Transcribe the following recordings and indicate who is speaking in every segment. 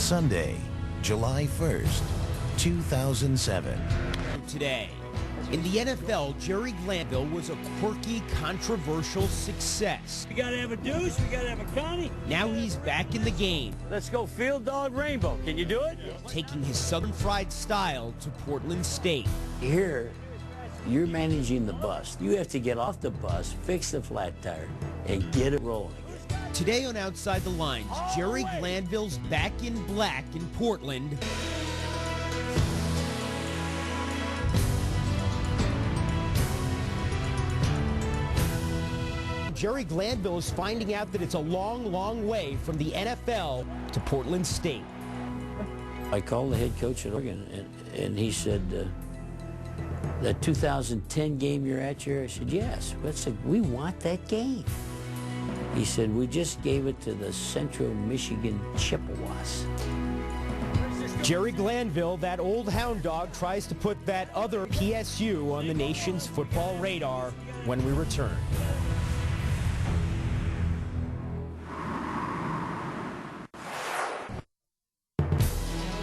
Speaker 1: Sunday, July 1st, 2007.
Speaker 2: Today, in the NFL, Jerry Glanville was a quirky, controversial success.
Speaker 3: We gotta have a deuce, we gotta have a Connie.
Speaker 2: Now he's back in the game.
Speaker 3: Let's go field dog rainbow. Can you do it?
Speaker 2: Taking his Southern fried style to Portland State.
Speaker 4: Here, you're managing the bus. You have to get off the bus, fix the flat tire, and get it rolling again.
Speaker 2: Today on Outside the Lines, Jerry Glanville's back in black in Portland. Jerry Glanville is finding out that it's a long, long way from the NFL to Portland State.
Speaker 4: I called the head coach at Oregon, and he said, that 2010 game you're at here? I said, yes. I said, we want that game. He said, we just gave it to the Central Michigan Chippewas.
Speaker 2: Jerry Glanville, that old hound dog, tries to put that other PSU on the nation's football radar when we return.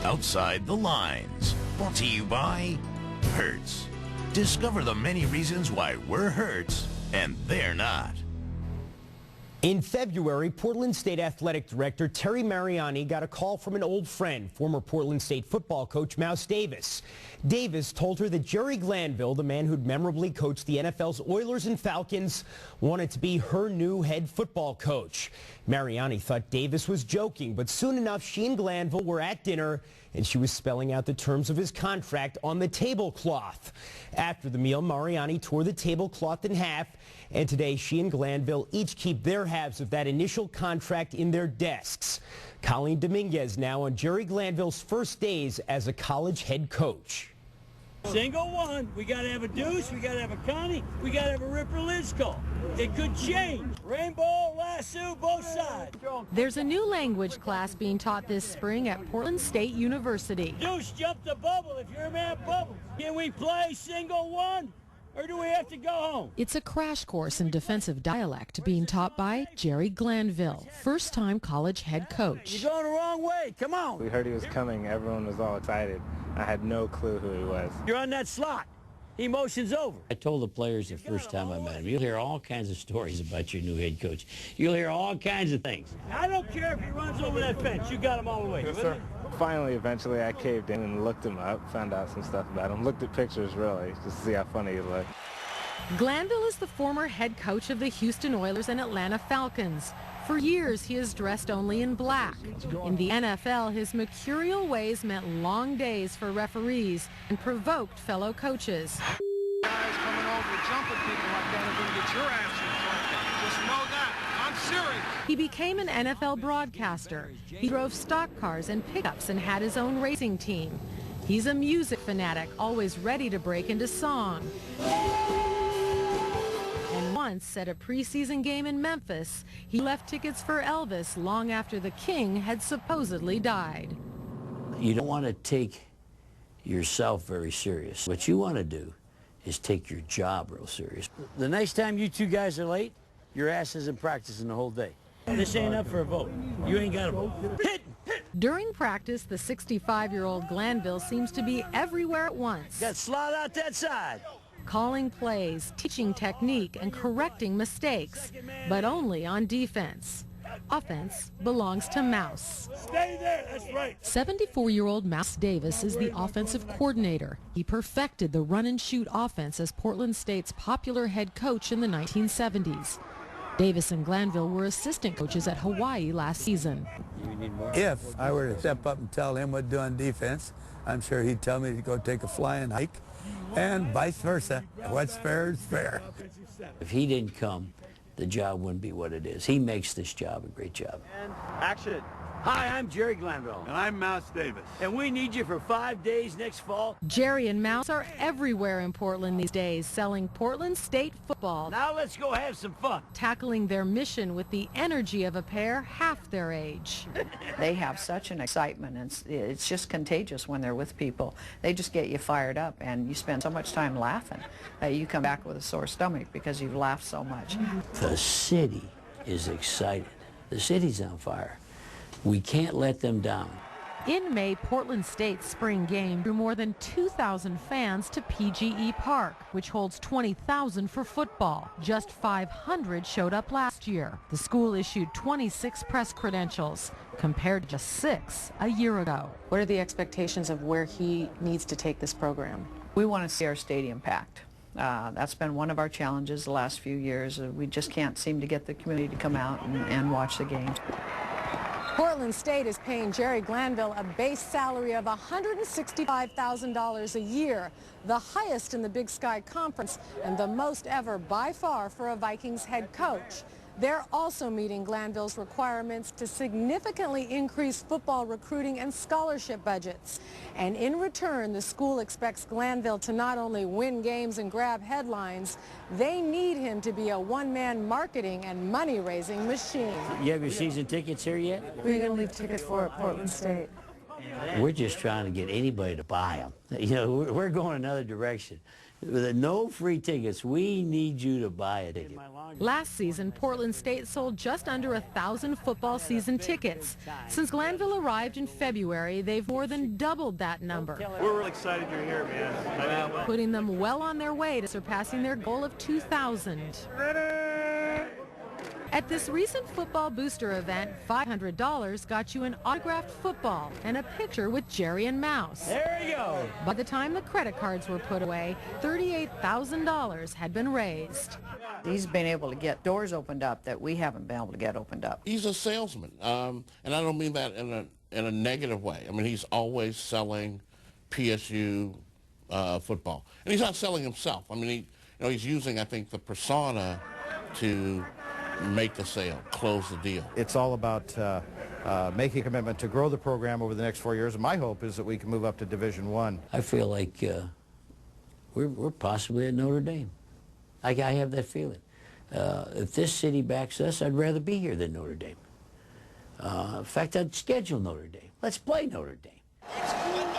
Speaker 1: Outside the Lines, brought to you by Hertz. Discover the many reasons why we're Hertz and they're not.
Speaker 2: In February, Portland State Athletic Director Terry Mariani got a call from an old friend, former Portland State football coach Mouse Davis. Davis told her that Jerry Glanville, the man who'd memorably coached the NFL's Oilers and Falcons, wanted to be her new head football coach. Mariani thought Davis was joking, but soon enough, she and Glanville were at dinner, and she was spelling out the terms of his contract on the tablecloth. After the meal, Mariani tore the tablecloth in half, and today she and Glanville each keep their halves of that initial contract in their desks. Colleen Dominguez now on Jerry Glanville's first days as a college head coach.
Speaker 3: Single one, we gotta have a deuce, we gotta have a Connie, we gotta have a Ripper Liz call. It could change. Rainbow, lasso, both sides.
Speaker 5: There's a new language class being taught this spring at Portland State University.
Speaker 3: Deuce, jump the bubble if you're a man bubble. Can we play single one, or do we have to go home?
Speaker 5: It's a crash course in defensive dialect being taught by Jerry Glanville, first-time college head coach.
Speaker 3: You're going the wrong way, come on.
Speaker 6: We heard he was coming, everyone was all excited. I had no clue who he was.
Speaker 3: You're on that slot. Emotion's over.
Speaker 4: I told the players the first time I met him, you'll hear all kinds of stories about your new head coach. You'll hear all kinds of things.
Speaker 3: I don't care if he runs over that fence. You got him all the way.
Speaker 6: Yes, sir. Finally, eventually, I caved in and looked him up, found out some stuff about him, looked at pictures, really, just to see how funny he looked.
Speaker 5: Glanville is the former head coach of the Houston Oilers and Atlanta Falcons. For years, he has dressed only in black. In the NFL, his mercurial ways meant long days for referees and provoked fellow coaches.
Speaker 7: Guys coming over, jumping people like that are going to get your ass in front. Just know that. I'm serious.
Speaker 5: He became an NFL broadcaster. He drove stock cars and pickups and had his own racing team. He's a music fanatic, always ready to break into song. And once at a preseason game in Memphis, he left tickets for Elvis long after the King had supposedly died.
Speaker 4: You don't want to take yourself very serious. What you want to do is take your job real serious. The next time you two guys are late, your ass isn't practicing the whole day.
Speaker 3: This ain't up for a vote. You ain't got a vote. Hit!
Speaker 5: During practice, the 65-year-old Glanville seems to be everywhere at once.
Speaker 3: Got slot out that side.
Speaker 5: Calling plays, teaching technique, and correcting mistakes, but only on defense. Offense belongs to Mouse.
Speaker 3: Stay there, that's right.
Speaker 5: 74-year-old Mouse Davis is the offensive coordinator. He perfected the run-and-shoot offense as Portland State's popular head coach in the 1970s. Davis and Glanville were assistant coaches at Hawaii last season.
Speaker 8: If I were to step up and tell him what to do on defense, I'm sure he'd tell me to go take a flying hike, and vice versa. What's fair is fair.
Speaker 4: If he didn't come, the job wouldn't be what it is. He makes this job a great job.
Speaker 3: And action. Hi, I'm Jerry Glanville.
Speaker 7: And I'm Mouse Davis.
Speaker 3: And we need you for 5 days next fall.
Speaker 5: Jerry and Mouse are everywhere in Portland these days, selling Portland State football.
Speaker 3: Now let's go have some fun.
Speaker 5: Tackling their mission with the energy of a pair half their age.
Speaker 9: They have such an excitement, and it's just contagious when they're with people. They just get you fired up, and you spend so much time laughing that you come back with a sore stomach because you've laughed so much.
Speaker 4: The city is excited. The city's on fire. We can't let them down.
Speaker 5: In May, Portland State's spring game drew more than 2,000 fans to PGE Park, which holds 20,000 for football. Just 500 showed up last year. The school issued 26 press credentials, compared to just 6 a year ago.
Speaker 10: What are the expectations of where he needs to take this program?
Speaker 9: We want to see our stadium packed. That's been one of our challenges the last few years. We just can't seem to get the community to come out and watch the games.
Speaker 11: Portland State is paying Jerry Glanville a base salary of $165,000 a year, the highest in the Big Sky Conference and the most ever by far for a Vikings head coach. They're also meeting Glanville's requirements to significantly increase football recruiting and scholarship budgets. And in return, the school expects Glanville to not only win games and grab headlines, they need him to be a one-man marketing and money-raising machine.
Speaker 4: You have your season tickets here yet?
Speaker 11: We're going to leave tickets for at Portland State.
Speaker 4: We're just trying to get anybody to buy them. You know, we're going another direction. With no free tickets, we need you to buy a ticket.
Speaker 5: Last season, Portland State sold just under 1,000 football season tickets. Since Glanville arrived in February, they've more than doubled that number.
Speaker 3: We're really excited you're here, man.
Speaker 5: Putting them well on their way to surpassing their goal of 2,000. At this recent football booster event, $500 got you an autographed football and a picture with Jerry and Mouse.
Speaker 3: There you go.
Speaker 5: By the time the credit cards were put away, $38,000 had been raised.
Speaker 9: He's been able to get doors opened up that we haven't been able to get opened up.
Speaker 12: He's a salesman, and I don't mean that in a negative way. I mean, he's always selling PSU football, and he's not selling himself. I mean, he's using, I think, the persona to make the sale, close the deal.
Speaker 13: It's all about making a commitment to grow the program over the next 4 years, and my hope is that we can move up to Division I.
Speaker 4: I feel like we're possibly at Notre Dame. I have that feeling. If this city backs us, I'd rather be here than Notre Dame. In fact, I'd schedule Notre Dame. Let's play Notre Dame.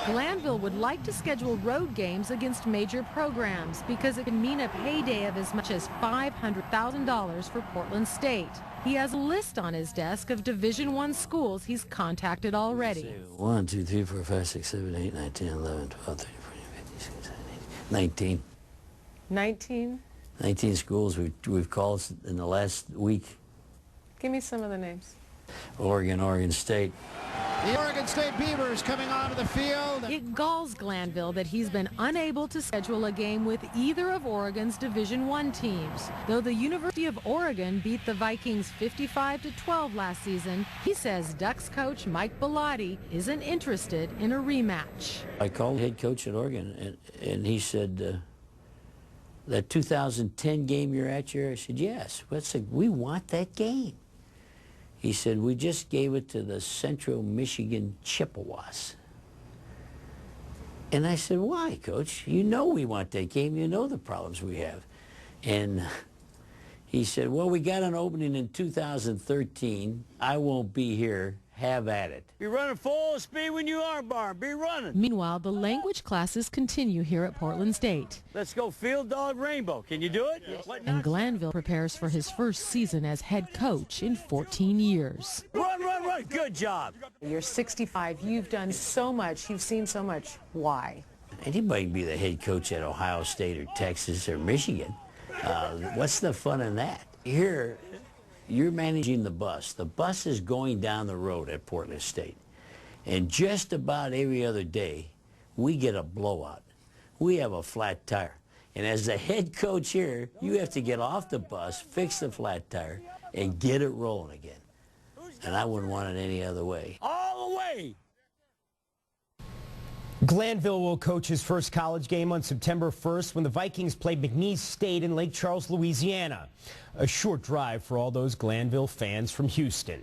Speaker 5: Glanville would like to schedule road games against major programs because it can mean a payday of as much as $500,000 for Portland State. He has a list on his desk of Division I schools he's contacted already.
Speaker 4: 1, 2, 3, 4, 5, 6, 7, 8, 9, 10, 11, 12, 13, 14, 15, 16, 17, 18, 19.
Speaker 11: 19?
Speaker 4: 19 schools we've called in the last week.
Speaker 11: Give me some of the names.
Speaker 4: Oregon State.
Speaker 7: The Oregon State Beavers coming onto the field.
Speaker 5: It galls Glanville that he's been unable to schedule a game with either of Oregon's Division I teams. Though the University of Oregon beat the Vikings 55-12 last season, he says Ducks coach Mike Bellotti isn't interested in a rematch.
Speaker 4: I called the head coach at Oregon, and he said, that 2010 game you're at here? I said, yes. We want that game. He said, we just gave it to the Central Michigan Chippewas. And I said, why, Coach? You know we want that game. You know the problems we have. And he said, well, we got an opening in 2013. I won't be here. Have at it.
Speaker 3: Be running full speed when you are, Barb. Be running.
Speaker 5: Meanwhile, the language classes continue here at Portland State.
Speaker 3: Let's go Field Dog Rainbow. Can you do it?
Speaker 5: And Glanville prepares for his first season as head coach in 14 years.
Speaker 3: Run, run, run. Good job.
Speaker 10: You're 65. You've done so much. You've seen so much. Why?
Speaker 4: Anybody can be the head coach at Ohio State or Texas or Michigan. What's the fun in that? Here, you're managing the bus. The bus is going down the road at Portland State. And just about every other day, we get a blowout. We have a flat tire. And as the head coach here, you have to get off the bus, fix the flat tire, and get it rolling again. And I wouldn't want it any other way.
Speaker 3: All the way.
Speaker 2: Glanville will coach his first college game on September 1st when the Vikings play McNeese State in Lake Charles, Louisiana. A short drive for all those Glanville fans from Houston.